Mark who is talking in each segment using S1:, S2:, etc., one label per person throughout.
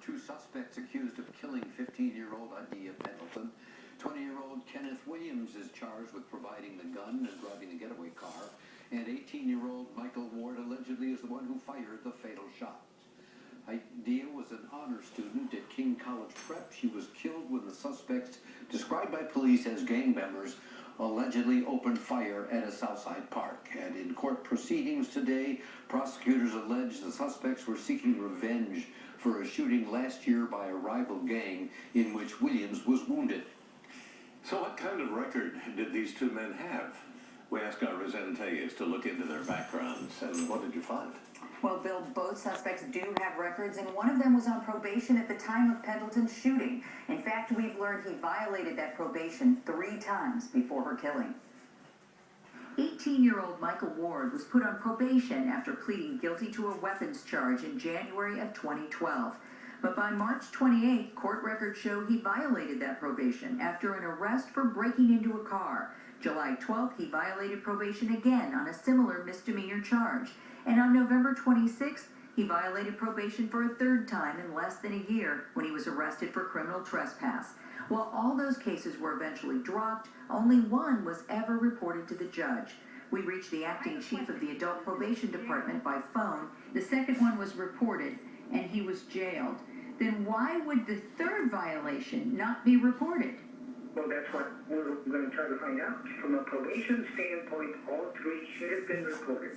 S1: two suspects accused of killing 15-year-old Adia Pendleton. 20-year-old Kenneth Williams is charged with providing the gun and driving the getaway car, and 18-year-old Michael Ward allegedly is the one who fired the fatal shot. Adia was an honor student at King College Prep. She was killed when the suspects, described by police as gang members, allegedly opened fire at a Southside park. And in court proceedings today, prosecutors allege the suspects were seeking revenge for a shooting last year by a rival gang in which Williams was wounded.
S2: So what kind of record did these two men have? We asked our Resentayes to look into their backgrounds, and what did you find?
S3: Well, Bill, both suspects do have records, and one of them was on probation at the time of Pendleton's shooting. In fact, we've learned he violated that probation 3 times before her killing.
S4: 18-year-old Michael Ward was put on probation after pleading guilty to a weapons charge in January of 2012. But by March 28th, court records show he violated that probation after an arrest for breaking into a car. July 12th, he violated probation again on a similar misdemeanor charge. And on November 26th, he violated probation for a 3rd time in less than a year when he was arrested for criminal trespass. While all those cases were eventually dropped, only one was ever reported to the judge. We reached the acting chief of the adult probation department by phone. The second one was reported, and he was jailed. Then why would the 3rd violation not be reported?
S5: Well, that's what we're going to try to find out. From a probation standpoint, all 3 should have been reported.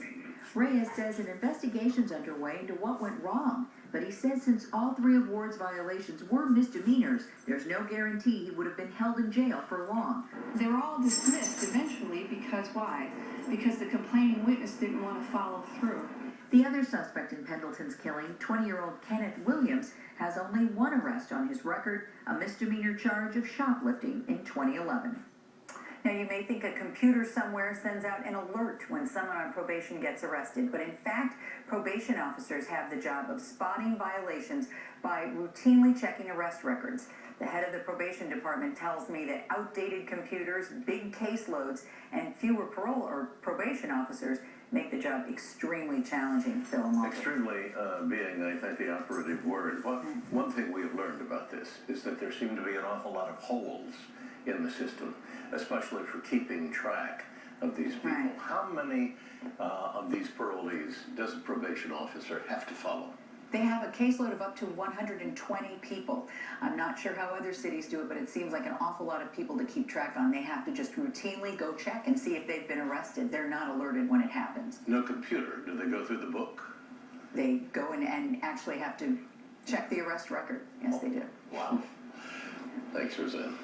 S4: Reyes says an investigation's underway into what went wrong, but he says since all 3 of Ward's violations were misdemeanors, there's no guarantee he would have been held in jail for long.
S6: They were all dismissed eventually because why? Because the complaining witness didn't want to follow through.
S4: The other suspect in Pendleton's killing, 20-year-old Kenneth Williams, has only one arrest on his record, a misdemeanor charge of shoplifting in 2011.
S3: Now, you may think a computer somewhere sends out an alert when someone on probation gets arrested, but in fact, probation officers have the job of spotting violations by routinely checking arrest records. The head of the probation department tells me that outdated computers, big caseloads, and fewer parole or probation officers make the job extremely challenging, Phil and Walter.
S2: Extremely being, I think, the operative word. One thing we have learned about this is that there seem to be an awful lot of holes in the system, especially for keeping track of these people.
S3: Right.
S2: How many of these parolees does a probation officer have to follow?
S3: They have a caseload of up to 120 people. I'm not sure how other cities do it, but it seems like an awful lot of people to keep track on. They have to just routinely go check and see if they've been arrested. They're not alerted when it happens.
S2: No computer. Do they go through the book?
S3: They go in and actually have to check the arrest record. Yes, they do.
S2: Wow. Thanks, Roseanne.